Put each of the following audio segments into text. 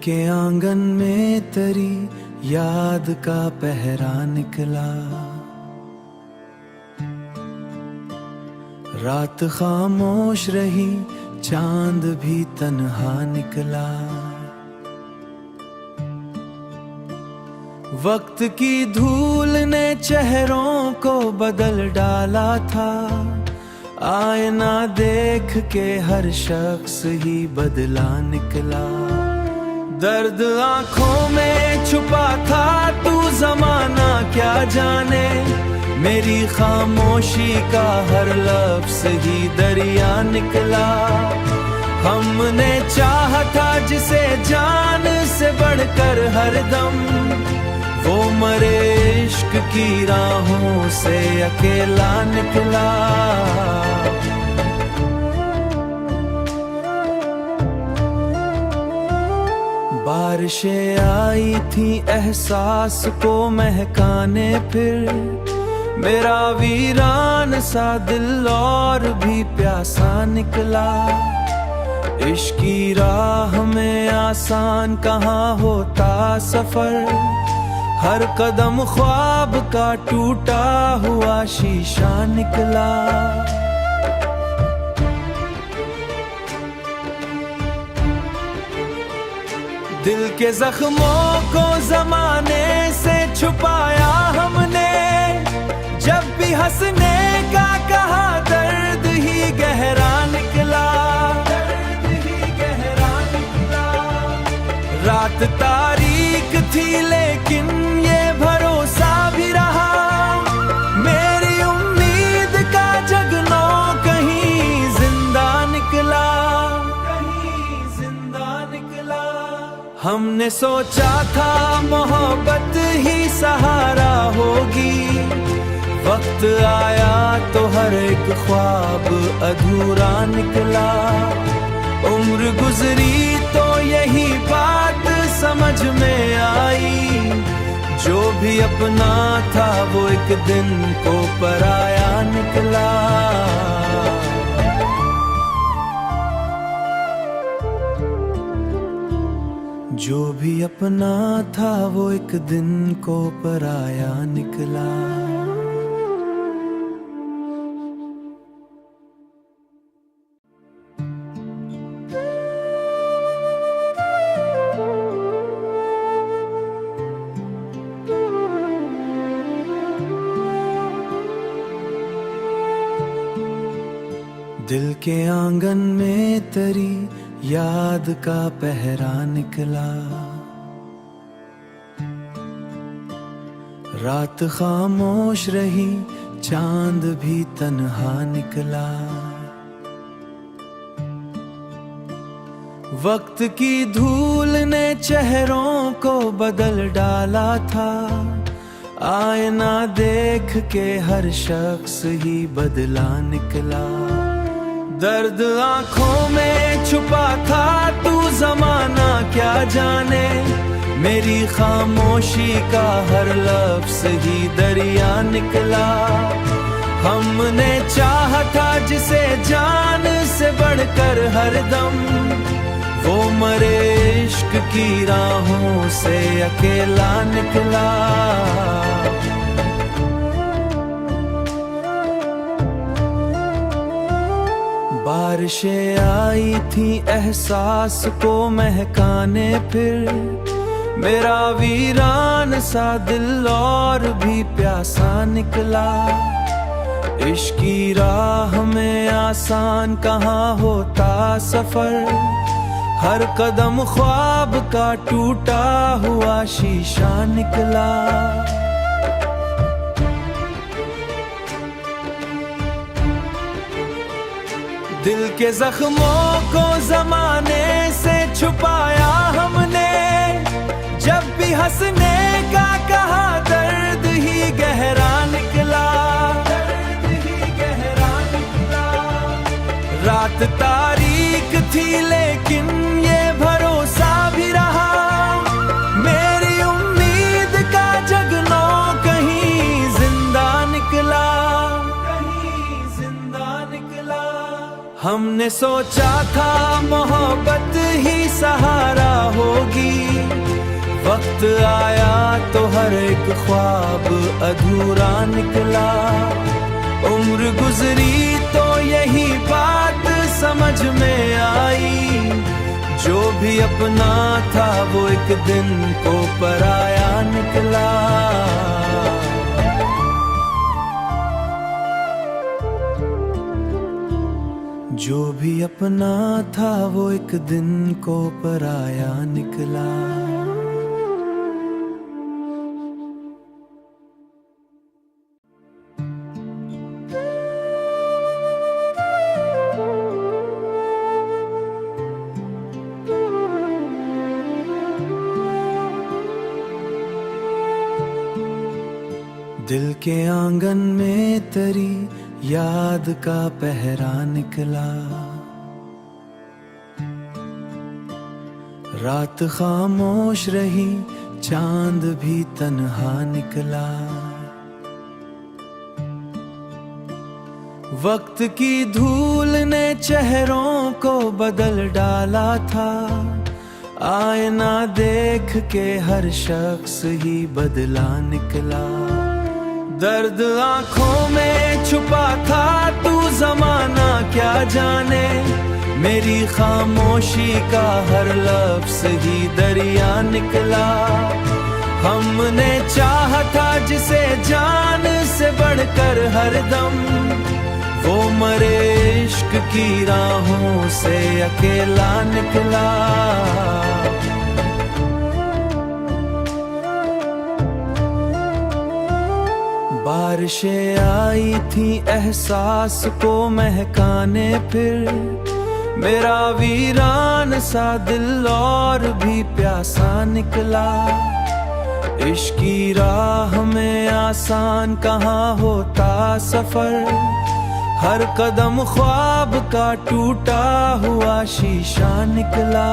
के आंगन में तेरी याद का पहरा निकला। रात खामोश रही, चांद भी तन्हा निकला। वक्त की धूल ने चेहरों को बदल डाला था। आईना देख के हर शख्स ही बदला निकला। दर्द आंखों में छुपा था, तू जमाना क्या जाने। मेरी खामोशी का हर लफ्ज़ ही दरिया निकला। हमने चाहा था जिसे जान से बढ़कर हरदम, वो मरे इश्क की राहों से अकेला निकला। बारिशें आई थी एहसास को महकाने, फिर मेरा वीरान सा दिल और भी प्यासा निकला। इश्क की राह में आसान कहाँ होता सफर, हर कदम ख्वाब का टूटा हुआ शीशा निकला। दिल के जख्मों को जमाने से छुपाया हमने। जब भी हंसने का कहा, दर्द ही गहरा निकला। दर्द ही गहरा निकला। रात तारीक थी लेकिन ये भरोसा भी रहा। मेरी उम्मीद का जगनो कहीं जिंदा निकला। कहीं जिंदा निकला। हमने सोचा था मोहब्बत ही सहारा होगी। वक्त आया तो हर एक ख्वाब अधूरा निकला। उम्र गुजरी तो यही बात समझ में आई। जो भी अपना था वो एक दिन को पराया निकला। जो भी अपना था वो एक दिन को पराया निकला। दिल के आंगन में तेरी याद का पहरा निकला। रात खामोश रही, चांद भी तन्हा निकला। वक्त की धूल ने चेहरों को बदल डाला था। आईना देख के हर शख्स ही बदला निकला। दर्द आंखों में छुपा था, तू जमाना क्या जाने। मेरी खामोशी का हर लफ्ज़ ही दरिया निकला। हमने चाहा था जिसे जान से बढ़कर हरदम, वो मरे इश्क की राहों से अकेला निकला। बारिशें आई थी एहसास को महकाने, फिर मेरा वीरान सा दिल और भी प्यासा निकला। इश्क की राह में आसान कहाँ होता सफर, हर कदम ख्वाब का टूटा हुआ शीशा निकला। दिल के जख्मों को जमाने से छुपाया हमने। जब भी हंसने का कहा, दर्द ही गहरा निकला। दर्द ही गहरा निकला। रात तारीक थी लेकिन ये भरोसा भी रहा। मेरी उम्मीद का जगनो कहीं जिंदा निकला। कहीं जिंदा निकला। हमने सोचा था मोहब्बत ही सहारा होगी। वक्त आया तो हर एक ख्वाब अधूरा निकला। उम्र गुजरी तो यही बात समझ में आई, जो भी अपना था वो एक दिन को पराया निकला। जो भी अपना था वो एक दिन को पराया निकला। दिल के आंगन में तेरी याद का पहरा निकला। रात खामोश रही, चांद भी तन्हा निकला। वक्त की धूल ने चेहरों को बदल डाला था। आईना देख के हर शख्स ही बदला निकला। दर्द आंखों में छुपा था तू ज़माना क्या जाने, मेरी खामोशी का हर लफ्ज़ ही दरिया निकला। हमने चाहा था जिसे जान से बढ़कर हरदम, वो मरे इश्क की राहों से अकेला निकला। बारिशें आई थी एहसास को महकाने, फिर मेरा वीरान सा दिल और भी प्यासा निकला। इश्क की राह में आसान कहाँ होता सफर, हर कदम ख्वाब का टूटा हुआ शीशा निकला।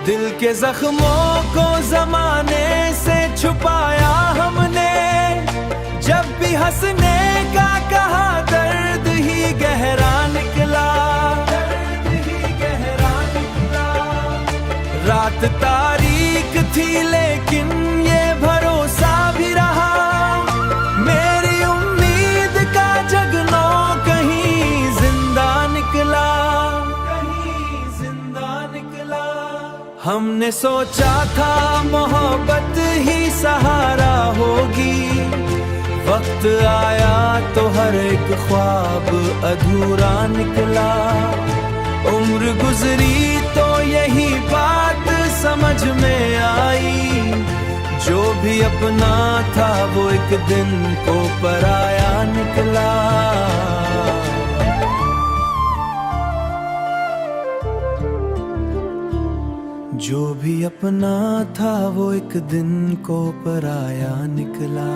दिल के जख्मों को जमाने से छुपाया हमने, जब भी हंसने का कहा दर्द ही गहरा निकला। दर्द ही गहरा निकला। रात तारीक थी लेकिन ये भरोसा भी रहा, मेरी उम्मीद का जगनो कहीं जिंदा निकला। कहीं जिंदा निकला। हमने सोचा था मोहब्बत ही सहारा होगी, वक्त आया तो हर एक ख्वाब अधूरा निकला। उम्र गुजरी तो यही बात समझ में आई, जो भी अपना था वो एक दिन को पराया निकला। जो भी अपना था वो एक दिन को पराया निकला।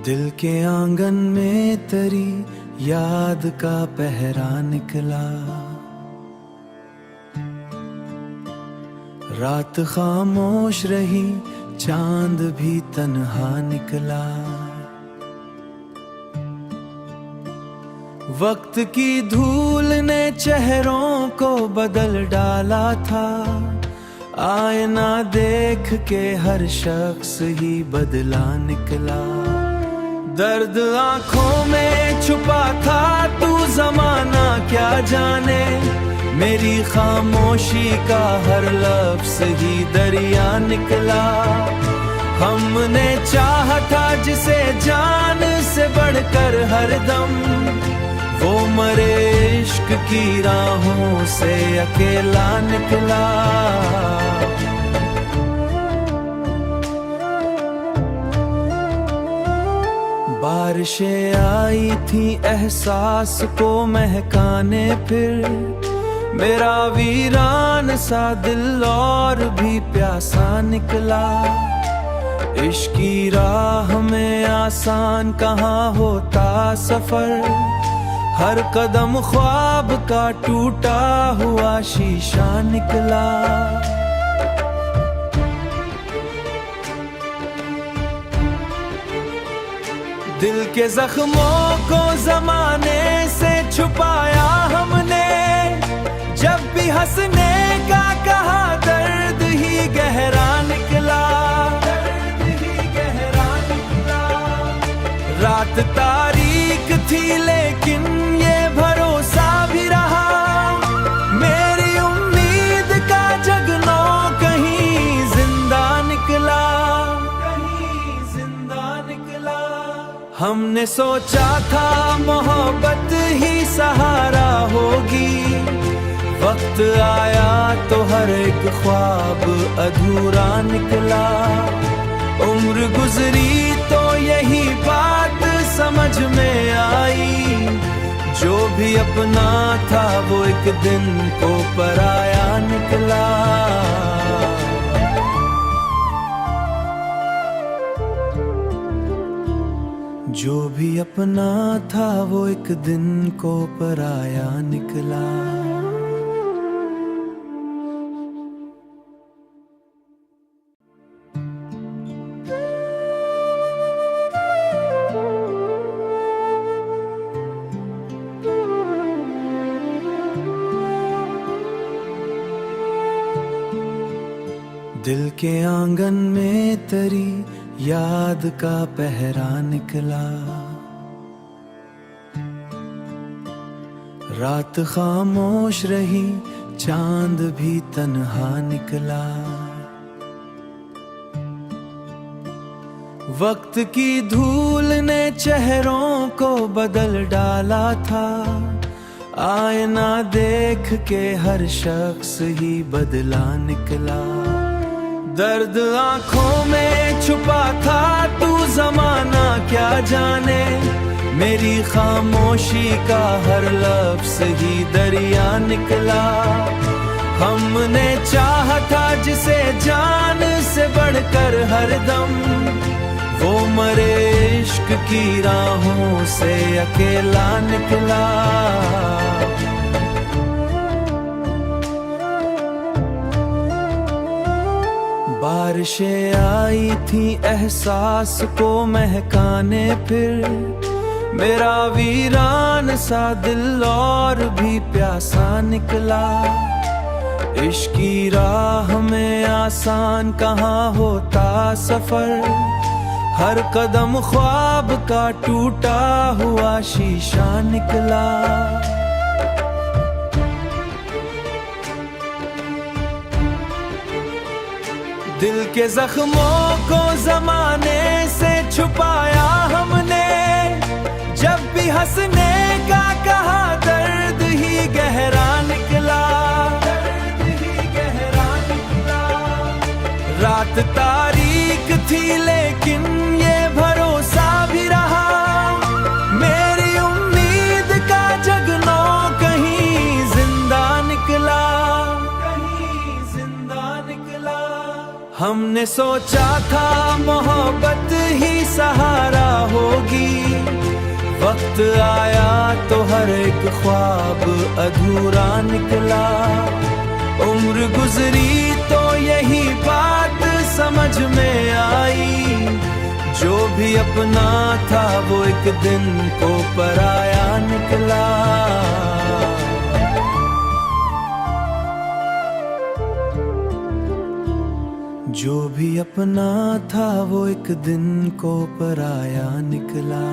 दिल के आंगन में तेरी याद का पहरा निकला। रात खामोश रही, चांद भी तन्हा निकला। वक्त की धूल ने चेहरों को बदल डाला था। आईना देख के हर शख्स ही बदला निकला। दर्द आंखों में छुपा था तू ज़माना क्या जाने, मेरी खामोशी का हर लफ्ज़ ही दरिया निकला। हमने चाहा था जिसे जान से बढ़कर हरदम, वो मरे इश्क की राहों से अकेला निकला। बारिशें आई थी एहसास को महकाने, फिर मेरा वीरान सा दिल और भी प्यासा निकला। इश्क की राह में आसान कहाँ होता सफर, हर कदम ख्वाब का टूटा हुआ शीशा निकला। दिल के जख्मों को जमाने से छुपाया हमने, जब भी हंसने का कहा दर्द ही गहरा निकला, दर्द ही गहरा निकला। रात तारीक थी लेकिन ये भरोसा भी रहा, मेरी उम्मीद का जगनो कहीं जिंदा निकला, कहीं जिंदा निकला। हमने सोचा था मोहब्बत ही सहारा होगी, वक्त आया तो हर एक ख्वाब अधूरा निकला। उम्र गुजरी तो यही बात समझ में आई, जो भी अपना था वो एक दिन को पराया निकला। जो भी अपना था वो एक दिन को पराया निकला। दिल के आंगन में तेरी याद का पहरा निकला, रात खामोश रही चांद भी तन्हा निकला। वक्त की धूल ने चेहरों को बदल डाला था, आईना देख के हर शख्स ही बदला निकला। दर्द आंखों में छुपा था तू जमाना क्या जाने, मेरी खामोशी का हर लफ्ज़ ही दरिया निकला। हमने चाहा था जिसे जान से बढ़कर हरदम, वो मरे इश्क की राहों से अकेला निकला। बारिशें आई थी एहसास को महकाने, फिर मेरा वीरान सा दिल और भी प्यासा निकला। इश्क की राह में आसान कहाँ होता सफर, हर कदम ख्वाब का टूटा हुआ शीशा निकला। दिल के जख्मों को जमाने से छुपाया हमने, जब भी हंसने का कहा दर्द ही गहरा निकला, दर्द ही गहरा निकला। रात तारीक थी लेकिन ये भरोसा भी रहा, मेरी उम्मीद का जगनो कहीं जिंदा निकला, कहीं जिंदा निकला। हमने सोचा था मोहब्बत ही सहारा होगी, वक्त आया तो हर एक ख्वाब अधूरा निकला। उम्र गुजरी तो यही बात समझ में आई, जो भी अपना था वो एक दिन को पराया निकला। जो भी अपना था वो एक दिन को पराया निकला।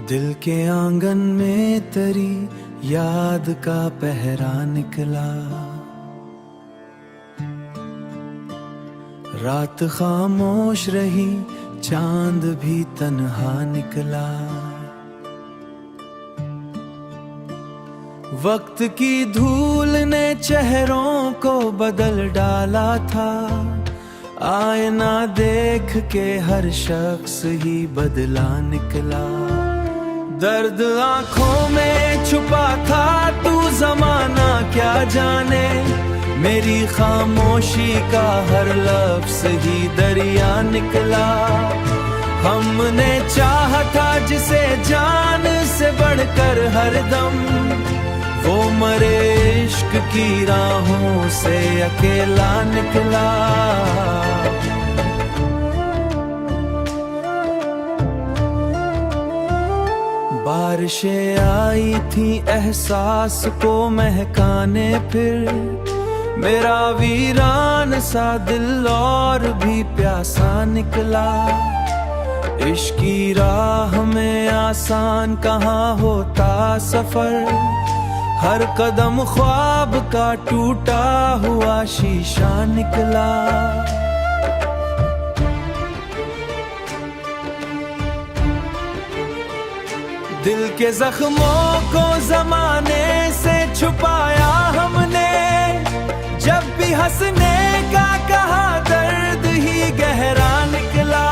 दिल के आंगन में तेरी याद का पहरा निकला, रात खामोश रही चांद भी तन्हा निकला। वक्त की धूल ने चेहरों को बदल डाला था, आईना देख के हर शख्स ही बदला निकला। दर्द आंखों में छुपा था, तू जमाना क्या जाने, मेरी खामोशी का हर लफ्ज़ ही दरिया निकला। हमने चाहा था जिसे जान से बढ़कर हर दम, वो मरे इश्क की राहों से अकेला निकला। बारिशें आई थी एहसास को महकाने, फिर मेरा वीरान सा दिल और भी प्यासा निकला। इश्क की राह में आसान कहाँ होता सफर, हर कदम ख्वाब का टूटा हुआ शीशा निकला। दिल के जख्मों को जमाने से छुपाया हमने, जब भी हंसने का कहा दर्द ही गहरा निकला।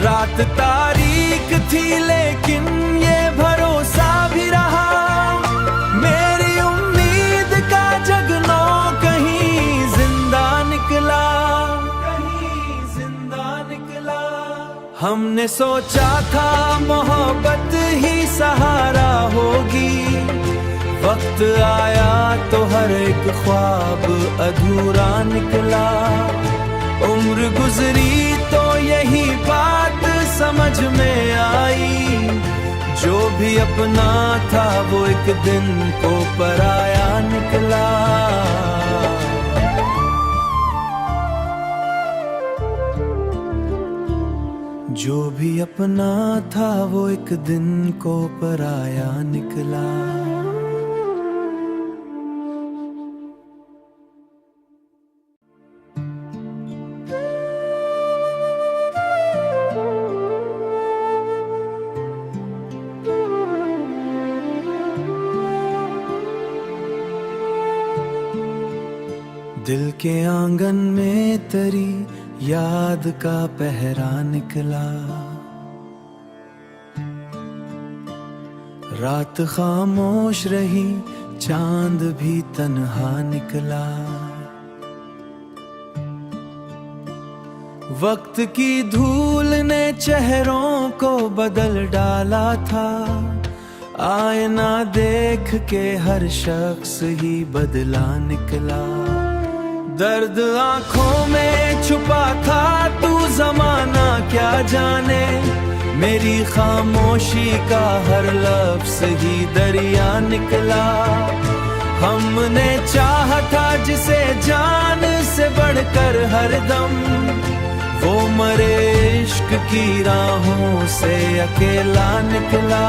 रात तारीक थी लेकिन ये भरोसा भी रहा, मेरी उम्मीद का जगनो कहीं जिंदा निकला, कहीं जिंदा निकला। हमने सोचा था मोहब्बत ही सहारा होगी, वक्त आया तो हर एक ख्वाब अधूरा निकला। उम्र गुजरी तो यही बात समझ में आई, जो भी अपना था वो एक दिन को पराया निकला। जो भी अपना था वो एक दिन को पराया निकला। दिल के आंगन में तेरी याद का पहरा निकला, रात खामोश रही चांद भी तन्हा निकला। वक्त की धूल ने चेहरों को बदल डाला था, आईना देख के हर शख्स ही बदला निकला। दर्द आंखों में छुपा था, तू जमाना क्या जाने, मेरी खामोशी का हर लफ्ज़ ही दरिया निकला। हमने चाहा था जिसे जान से बढ़कर हर दम, वो मरे इश्क की राहों से अकेला निकला।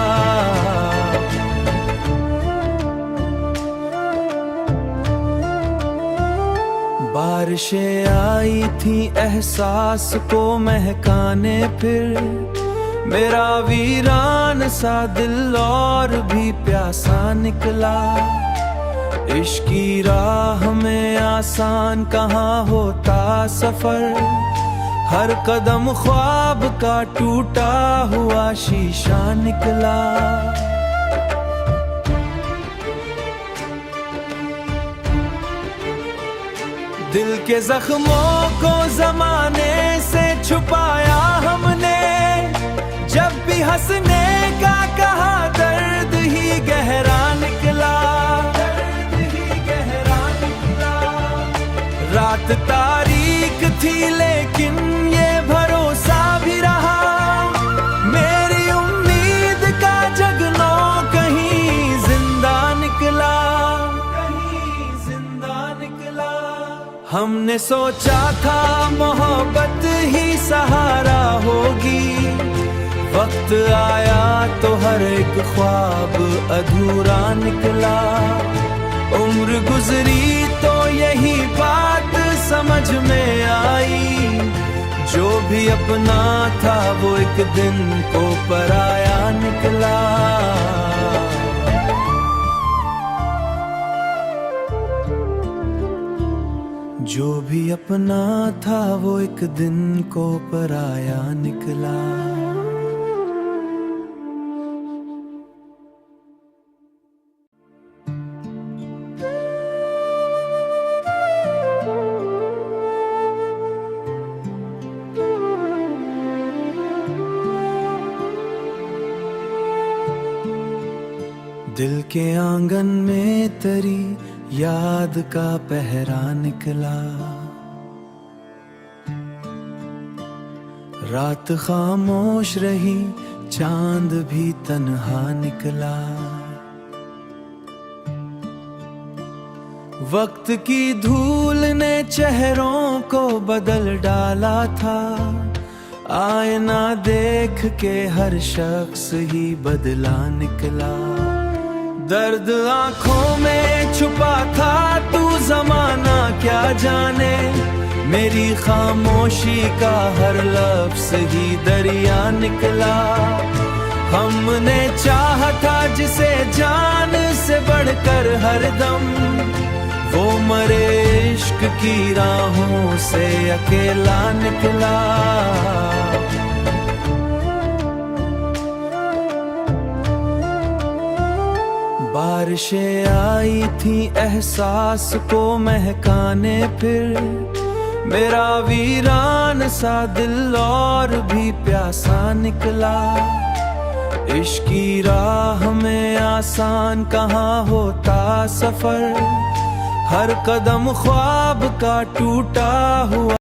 बारिशें आई थी एहसास को महकाने, फिर मेरा वीरान सा दिल और भी प्यासा निकला। इश्क की राह में आसान कहाँ होता सफर, हर कदम ख्वाब का टूटा हुआ शीशा निकला। दिल के जख्मों को जमाने से छुपाया हमने, जब भी हंसने का कहा दर्द ही गहरा निकला, दर्द ही गहरा निकला। रात तारीक थी लेकिन ये भरोसा भी रहा, मेरी उम्मीद का जगनो कहीं जिंदा निकला, कहीं जिंदा निकला। हमने सोचा था मोहब्बत ही सहारा होगी, वक्त आया तो हर एक ख्वाब अधूरा निकला। उम्र गुजरी तो यही बात समझ में आई, जो भी अपना था वो एक दिन को पराया निकला। जो भी अपना था वो एक दिन को पराया निकला। दिल के आंगन में तेरी याद का पहरा निकला। रात खामोश रही, चांद भी तन्हा निकला। वक्त की धूल ने चेहरों को बदल डाला था। आईना देख के हर शख्स ही बदला निकला। दर्द आंखों में छुपा था तू जमाना क्या जाने। मेरी खामोशी का हर लफ्ज़ ही दरिया निकला। हमने चाहा था जिसे जान से बढ़कर हर दम, वो मरे इश्क की राहों से अकेला निकला। बारिशें आई थी एहसास को महकाने, फिर मेरा वीरान सा दिल और भी प्यासा निकला। इश्क की राह में आसान कहाँ होता सफर, हर कदम ख्वाब का टूटा हुआ